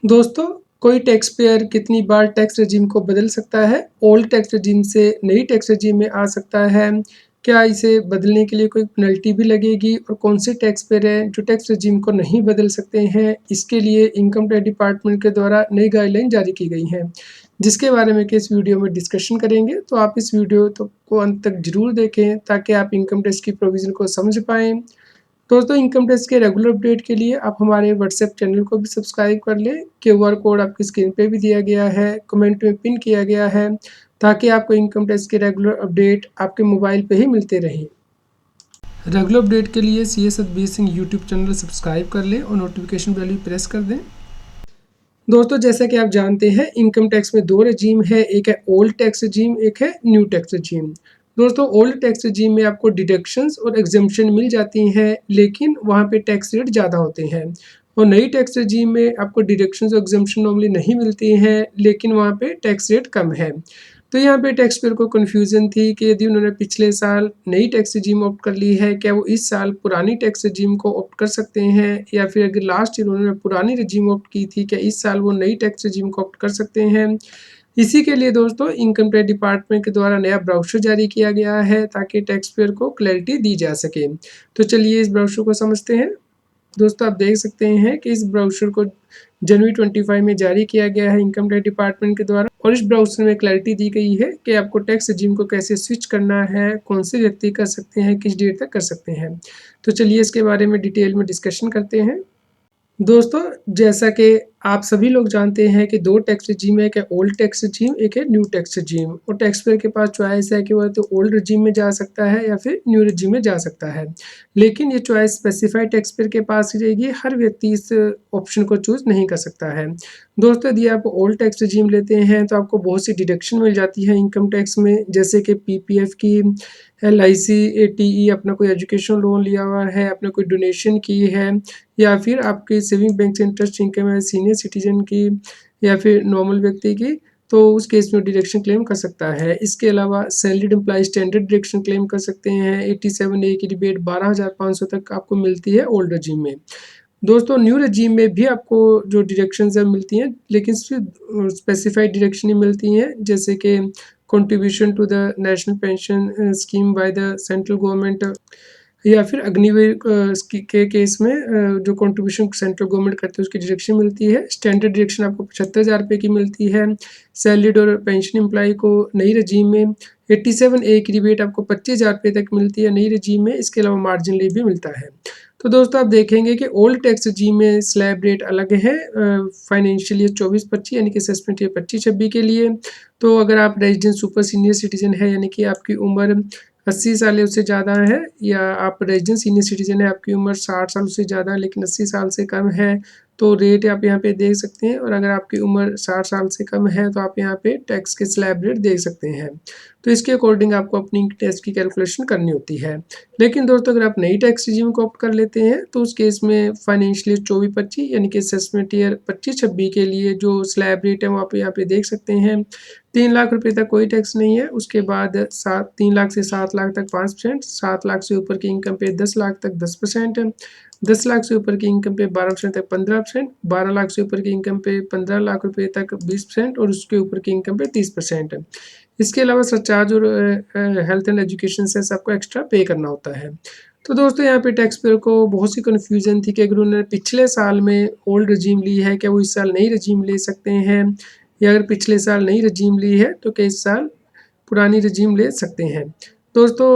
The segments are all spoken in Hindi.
दोस्तों, कोई टैक्स पेयर कितनी बार टैक्स रेजिम को बदल सकता है? ओल्ड टैक्स रेजिम से नई टैक्स रेजिम में आ सकता है? क्या इसे बदलने के लिए कोई पेनल्टी भी लगेगी? और कौन से टैक्स पेयर हैं जो टैक्स रेजिम को नहीं बदल सकते हैं? इसके लिए इनकम टैक्स डिपार्टमेंट के द्वारा नई गाइडलाइन जारी की गई हैं, जिसके बारे में कि इस वीडियो में डिस्कशन करेंगे। तो आप इस वीडियो को अंत तक ज़रूर देखें ताकि आप इनकम टैक्स की प्रोविज़न को समझ पाएँ। दोस्तों, इनकम टैक्स के रेगुलर अपडेट के लिए आप हमारे व्हाट्सएप चैनल को भी सब्सक्राइब कर लें। क्यूआर कोड आपकी स्क्रीन पे भी दिया गया है, कमेंट में पिन किया गया है, ताकि आपको इनकम टैक्स के रेगुलर अपडेट आपके मोबाइल पे ही मिलते रहें। रेगुलर अपडेट के लिए CS Satbir Singh YouTube channel subscribe कर लें और नोटिफिकेशन बेल भी प्रेस कर दें। दोस्तों, जैसा कि आप जानते हैं, इनकम टैक्स में 2 रेजीम है, एक है ओल्ड टैक्स रेजीम, एक है न्यू टैक्स रेजीम। दोस्तों, ओल्ड टैक्स रेजीम में आपको डिडक्शंस और एग्जम्पशन मिल जाती हैं, लेकिन वहाँ पे टैक्स रेट ज़्यादा होते हैं। और नई टैक्स रेजीम में आपको डिडक्शंस और एग्जम्पशन नॉर्मली नहीं मिलती हैं, लेकिन वहाँ पे टैक्स रेट कम है। तो यहाँ पे टैक्स पेयर को कन्फ्यूज़न थी कि यदि उन्होंने पिछले साल नई टैक्स रेजीम ऑप्ट कर ली है, क्या वो इस साल पुरानी टैक्स रेजीम को ऑप्ट कर सकते हैं? या फिर अगर लास्ट ईयर उन्होंने पुरानी रेजीम ऑप्ट की थी, क्या इस साल वो नई टैक्स रेजीम को ऑप्ट कर सकते हैं? इसी के लिए दोस्तों इनकम टैक्स डिपार्टमेंट के द्वारा नया ब्राउचर जारी किया गया है, ताकि टैक्स पेयर को क्लैरिटी दी जा सके। तो चलिए इस ब्राउचर को समझते हैं। दोस्तों, आप देख सकते हैं कि इस ब्राउचर को जनवरी 25 में जारी किया गया है इनकम टैक्स डिपार्टमेंट के द्वारा, और इस ब्राउचर में क्लैरिटी दी गई है कि आपको टैक्स रेजिम को कैसे स्विच करना है, कौन से व्यक्ति कर सकते हैं, किस डेट तक कर सकते हैं। तो चलिए इसके बारे में डिटेल में डिस्कशन करते हैं। दोस्तों, जैसा कि आप सभी लोग जानते हैं कि 2 टैक्स रेजीम है, एक है ओल्ड टैक्स रेजीम, एक है न्यू टैक्स रेजीम। और टैक्स पेयर के पास चॉइस है कि वह तो ओल्ड रेजीम में जा सकता है या फिर न्यू रेजीम में जा सकता है। लेकिन ये चॉइस स्पेसिफाइड टैक्स पेयर के पास ही रहेगी, हर व्यक्ति इस ऑप्शन को चूज़ नहीं कर सकता है। दोस्तों, यदि आप ओल्ड टैक्स रेजीम लेते हैं तो आपको बहुत सी डिडक्शन मिल जाती है इनकम टैक्स में, जैसे कि PPF की, LIC, ATE, अपना कोई एजुकेशन लोन लिया हुआ है, आपने कोई डोनेशन की है, या फिर आपकी सेविंग बैंक से इंटरेस्ट इनकम है सीनियर सिटीजन की या फिर नॉर्मल व्यक्ति की, तो उस केस में डिडक्शन क्लेम कर सकता है। इसके अलावा salaried employee standard deduction claim कर सकते हैं। 87A की रिबेट 12,500 तक आपको मिलती है ओल्ड रेजीम में। दोस्तों, न्यू रेजीम में भी आपको जो डिडक्शंस है मिलती हैं, लेकिन सिर्फ स्पेसिफाइड डिडक्शन ही मिलती हैं, जैसे कि contribution to the national pension scheme by the central government, या फिर अग्निवीर के केस में जो कंट्रीब्यूशन सेंट्रल गवर्नमेंट करती है उसकी डिडक्शन मिलती है। स्टैंडर्ड डिडक्शन आपको 75,000 रुपये की मिलती है। सैलरीड और पेंशन एम्प्लॉय को नई रेजीम में 87A की रिबेट आपको 25,000 रुपये तक मिलती है नई रेजीम में। इसके अलावा मार्जिन लीव भी मिलता है। तो दोस्तों, आप देखेंगे कि ओल्ड टैक्स रेजीम में स्लैब रेट अलग है, फाइनेंशियल ईयर 24-25 यानी कि असेसमेंट ईयर 25-26 के लिए। तो अगर आप रेजिडेंट सुपर सीनियर सिटीजन है, यानी कि आपकी उम्र 80 साल या उससे ज़्यादा है, या आप रेजिडेंट सीनियर सिटीजन है, आपकी उम्र 60 साल उससे ज़्यादा है लेकिन 80 साल से कम है, तो रेट आप यहाँ पे देख सकते हैं। और अगर आपकी उम्र 60 साल से कम है तो आप यहाँ पे टैक्स के स्लैब रेट देख सकते हैं। तो इसके अकॉर्डिंग आपको अपनी टैक्स की कैलकुलेशन करनी होती है। लेकिन दोस्तों, अगर आप नई टैक्स रेजिम को ऑप्ट कर लेते हैं तो उस केस में फाइनेंशियल ईयर 24-25 यानी कि असेसमेंट ईयर 25-26 के लिए जो स्लैब रेट है वो आप यहाँ पे देख सकते हैं। 3 लाख रुपए तक कोई टैक्स नहीं है। उसके बाद 3 लाख से 7 लाख तक 5%, 7 लाख से ऊपर की इनकम पे 10 लाख तक 10%, 10 लाख से ऊपर की इनकम पे 12% तक 15%, 12 लाख से ऊपर की इनकम पे 15 लाख रुपए तक 20% और उसके ऊपर की इनकम पे 30%। इसके अलावा सरचार्ज और हेल्थ एंड एजुकेशन सेस आपको एक्स्ट्रा पे करना होता है। तो दोस्तों, यहाँ पे टैक्स पेयर को बहुत सी कन्फ्यूजन थी कि अगर उन्होंने पिछले साल में ओल्ड रेजीम ली है, क्या वो इस साल नई रेजीम ले सकते हैं, या अगर पिछले साल नई रेजीम ली है तो क्या इस साल पुरानी रेजीम ले सकते हैं। दोस्तों,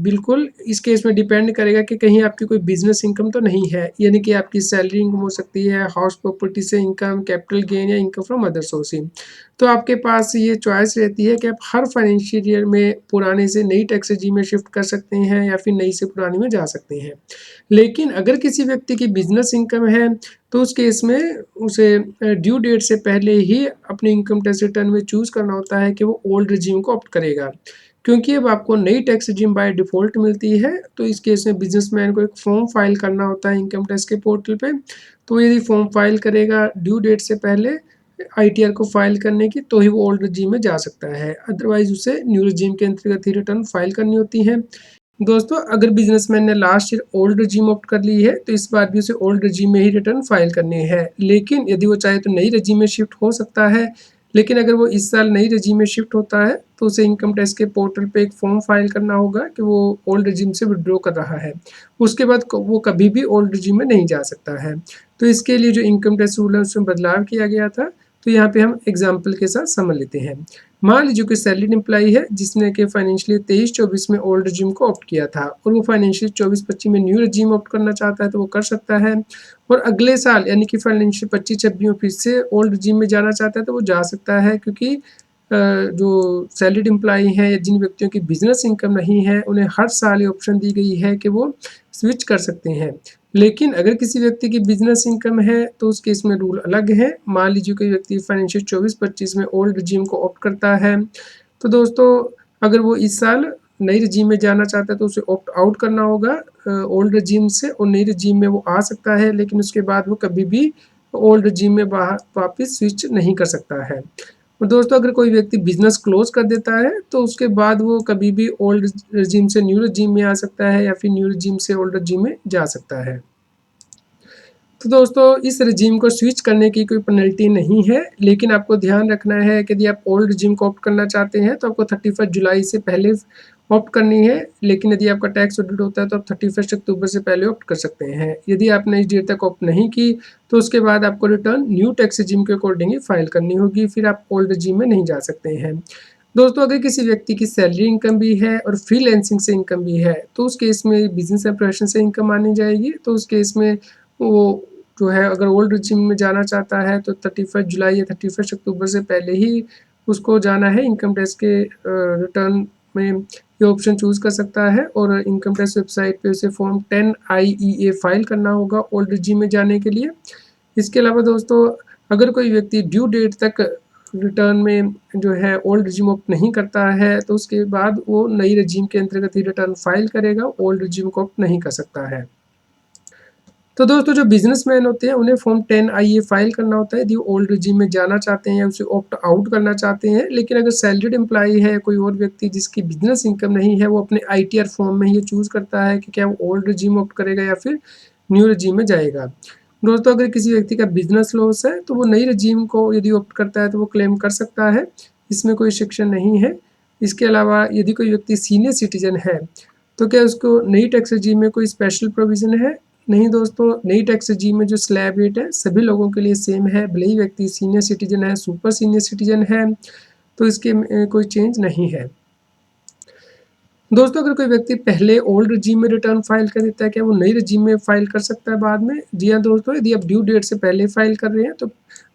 बिल्कुल इस केस में डिपेंड करेगा कि कहीं आपकी कोई बिजनेस इनकम तो नहीं है, यानी कि आपकी सैलरी इनकम हो सकती है, हाउस प्रॉपर्टी से इनकम, कैपिटल गेन या इनकम फ्रॉम अदर सोर्सिंग। तो आपके पास ये चॉइस रहती है कि आप हर फाइनेंशियल ईयर में पुराने से नई टैक्स रेजीम में शिफ्ट कर सकते हैं या फिर नई से पुरानी में जा सकते हैं। लेकिन अगर किसी व्यक्ति की बिजनेस इनकम है तो उस केस में उसे ड्यू डेट से पहले ही अपने इनकम टैक्स रिटर्न में चूज़ करना होता है कि वो ओल्ड रेजीम को ऑप्ट करेगा, क्योंकि अब आपको नई टैक्स रेजीम बाय डिफ़ॉल्ट मिलती है। तो इस केस में बिजनेसमैन को एक फॉर्म फाइल करना होता है इनकम टैक्स के पोर्टल पे। तो यदि फॉर्म फाइल करेगा ड्यू डेट से पहले ITR को फाइल करने की, तो ही वो ओल्ड रेजीम में जा सकता है। अदरवाइज़ उसे न्यू रेजीम के अंतर्गत ही रिटर्न फाइल करनी होती है। दोस्तों अगर बिजनेसमैन ने लास्ट ईयर ओल्ड रजीम ऑप्ट कर ली है तो इस बार भी उसे ओल्ड रजीम में ही रिटर्न फाइल करनी है, लेकिन यदि वो चाहे तो नई रजीम में शिफ्ट हो सकता है। लेकिन अगर वो इस साल नई रजीम में शिफ्ट होता है तो उसे इनकम टैक्स के पोर्टल पे एक फॉर्म फाइल करना होगा कि वो ओल्ड रजीम से विड्रॉ कर रहा है। उसके बाद वो कभी भी ओल्ड रजीम में नहीं जा सकता है। तो इसके लिए जो इनकम टैक्स रूल है उसमें बदलाव किया गया था। तो यहाँ पे हम एग्जाम्पल के साथ समझ लेते हैं। मान लीजिए कोई सैलरीड एम्प्लॉई है जिसने कि फाइनेंशियली 23-24 में ओल्ड रजीम को ऑप्ट किया था और वो फाइनेंशियल 24-25 में न्यू रजीम ऑप्ट करना चाहता है तो वो कर सकता है। और अगले साल यानी कि फाइनेंशियल 25-26 में फिर से ओल्ड रजीम में जाना चाहता है तो वो जा सकता है, क्योंकि जो सैलरीड एम्प्लॉई हैं या जिन व्यक्तियों की बिजनेस इनकम नहीं है उन्हें हर साल ये ऑप्शन दी गई है कि वो स्विच कर सकते हैं। लेकिन अगर किसी व्यक्ति की बिजनेस इनकम है तो उस केस में रूल अलग है। मान लीजिए कोई व्यक्ति फाइनेंशियल 24-25 में ओल्ड रजीम को ऑप्ट करता है तो दोस्तों अगर वो इस साल नई रजीम में जाना चाहता है तो उसे ऑप्ट आउट करना होगा ओल्ड रजीम से, और नई रजीम में वो आ सकता है लेकिन उसके बाद वो कभी भी ओल्ड रजीम में वापस स्विच नहीं कर सकता है। और दोस्तों अगर कोई व्यक्ति बिजनेस क्लोज कर देता है तो उसके बाद वो कभी भी ओल्ड रजीम से न्यू रजीम में आ सकता है या फिर न्यू रजीम से ओल्ड रजीम में जा सकता है। तो दोस्तों इस रजीम को स्विच करने की कोई पेनल्टी नहीं है, लेकिन आपको ध्यान रखना है कि यदि आप ओल्ड रजीम को ऑप्ट करना चाहते हैं तो आपको 31 जुलाई से पहले ऑप्ट करनी है। लेकिन यदि आपका टैक्स ऑडिट होता है तो आप 31 अक्टूबर से पहले ऑप्ट कर सकते हैं। यदि आपने इस डेट तक ऑप्ट नहीं की तो उसके बाद आपको रिटर्न न्यू टैक्स रजीम के अकॉर्डिंग ही फाइल करनी होगी, फिर आप ओल्ड रजीम में नहीं जा सकते हैं। दोस्तों अगर किसी व्यक्ति की सैलरी इनकम भी है और फ्रीलांसिंग से इनकम भी है तो उस केस में बिजनेस एंड प्रोफेशन से इनकम मानी जाएगी। तो उस केस में वो जो है अगर ओल्ड रजीम में जाना चाहता है तो 31 जुलाई या 31 अक्टूबर से पहले ही उसको जाना है इनकम टैक्स के रिटर्न में ये ऑप्शन चूज़ कर सकता है, और इनकम टैक्स वेबसाइट पे उसे फॉर्म 10 IEA फाइल करना होगा ओल्ड रजीम में जाने के लिए। इसके अलावा दोस्तों अगर कोई व्यक्ति ड्यू डेट तक रिटर्न में जो है ओल्ड रजीम ऑप्ट नहीं करता है तो उसके बाद वो नई रजीम के अंतर्गत ही रिटर्न फाइल करेगा, ओल्ड रजीम को ऑप्ट नहीं कर सकता है। तो दोस्तों जो बिजनेसमैन होते हैं उन्हें फॉर्म 10 IE फाइल करना होता है यदि ओल्ड रजीम में जाना चाहते हैं या उसे ऑप्ट आउट करना चाहते हैं। लेकिन अगर सैलरीड एम्प्लॉई है कोई और व्यक्ति जिसकी बिजनेस इनकम नहीं है वो अपने ITR फॉर्म में ये चूज़ करता है कि क्या वो ओल्ड रजीम ऑप्ट करेगा या फिर न्यू रजीम में जाएगा। दोस्तों अगर किसी व्यक्ति का बिजनेस लॉस है तो वो नई रजीम को यदि ऑप्ट करता है तो वो क्लेम कर सकता है, इसमें कोई शिक्षण नहीं है। इसके अलावा यदि कोई व्यक्ति सीनियर सिटीजन है तो क्या उसको नई टैक्स रजीम में कोई स्पेशल प्रोविज़न है? नहीं दोस्तों, नई टैक्स रजीम में जो स्लैब रेट है सभी लोगों के लिए सेम है, भले ही व्यक्ति सीनियर सिटीजन है, सुपर सीनियर सिटीजन है, तो इसके कोई चेंज नहीं है। दोस्तों अगर कोई व्यक्ति पहले ओल्ड रजीम में रिटर्न फाइल कर देता है क्या वो नई रजीम में फाइल कर सकता है बाद में? जी हाँ दोस्तों, यदि आप ड्यू डेट से पहले फाइल कर रहे हैं तो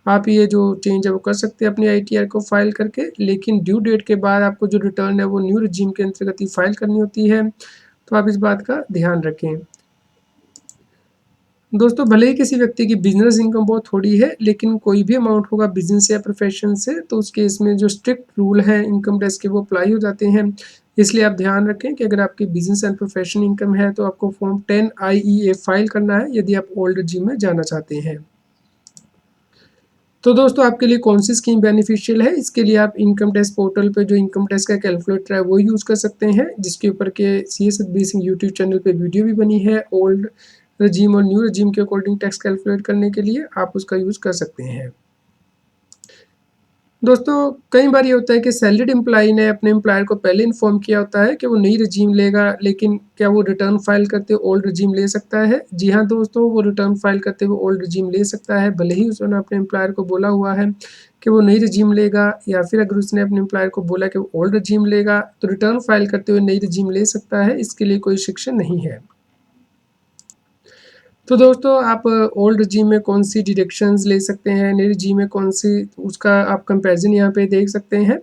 आप ये जो चेंज है वो कर सकते हैं अपनी ITR को फाइल करके, लेकिन ड्यू डेट के बाद आपको जो रिटर्न है वो न्यू रजीम के अंतर्गत ही फाइल करनी होती है। तो आप इस बात का ध्यान रखें। दोस्तों भले ही किसी व्यक्ति की बिजनेस इनकम बहुत थोड़ी है लेकिन कोई भी अमाउंट होगा बिजनेस या प्रोफेशन से तो उस केस में जो स्ट्रिक्ट रूल है इनकम टैक्स के वो अप्लाई हो जाते हैं। इसलिए आप ध्यान रखें कि अगर आपकी बिजनेस एंड प्रोफेशन इनकम है तो आपको फॉर्म 10 IEA फाइल करना है यदि आप ओल्ड रजीम में जाना चाहते हैं। तो दोस्तों आपके लिए कौन सी स्कीम बेनिफिशियल है, इसके लिए आप इनकम टैक्स पोर्टल पे जो इनकम टैक्स का कैलकुलेटर है वो यूज़ कर सकते हैं, जिसके ऊपर के CS Satbir Singh YouTube channel पे वीडियो भी बनी है। ओल्ड रजीम और न्यू रजीम के अकॉर्डिंग टैक्स कैलकुलेट करने के लिए आप उसका यूज़ कर सकते हैं। दोस्तों कई बार ये होता है कि सैलरीड एम्प्लॉई ने अपने एम्प्लॉयर को पहले इन्फॉर्म किया होता है कि वो नई रजीम लेगा, लेकिन क्या वो रिटर्न फाइल करते ओल्ड रजीम ले सकता है? जी हाँ दोस्तों, वो रिटर्न फाइल करते हुए ओल्ड रजीम ले सकता है, भले ही उसने अपने एम्प्लॉयर को बोला हुआ है कि वो नई रजीम लेगा, या फिर अगर उसने अपने एम्प्लॉयर को बोला कि वो ओल्ड रजीम लेगा तो रिटर्न फाइल करते हुए नई रजीम ले सकता है, इसके लिए कोई शिक्षा नहीं है। तो दोस्तों आप ओल्ड रजीम में कौन सी डिडक्शंस ले सकते हैं, नई रजीम में कौन सी, उसका आप कंपैरिजन यहाँ पे देख सकते हैं,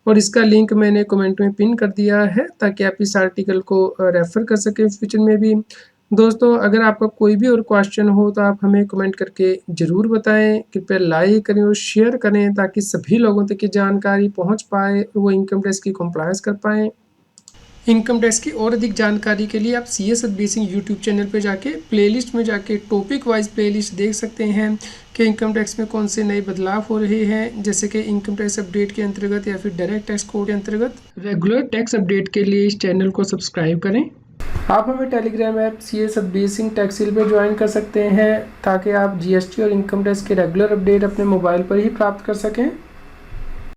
और इसका लिंक मैंने कमेंट में पिन कर दिया है ताकि आप इस आर्टिकल को रेफ़र कर सकें फ्यूचर में भी। दोस्तों अगर आपका कोई भी और क्वेश्चन हो तो आप हमें कमेंट करके ज़रूर बताएं। कृपया लाइक करें और शेयर करें ताकि सभी लोगों तक ये जानकारी पहुँच पाए और वो इनकम टैक्स की कंप्लायंस कर पाएँ। इनकम टैक्स की और अधिक जानकारी के लिए आप CS Satbir Singh YouTube channel पर जाके प्लेलिस्ट में जाके टॉपिक वाइज प्लेलिस्ट देख सकते हैं कि इनकम टैक्स में कौन से नए बदलाव हो रहे हैं, जैसे कि इनकम टैक्स अपडेट के अंतर्गत या फिर डायरेक्ट टैक्स कोड के अंतर्गत। रेगुलर टैक्स अपडेट के लिए इस चैनल को सब्सक्राइब करें। आप हमें Telegram app CA Satbir Singh टैक्सील पे ज्वाइन कर सकते हैं ताकि आप GST और इनकम टैक्स के रेगुलर अपडेट अपने मोबाइल पर ही प्राप्त कर सकें।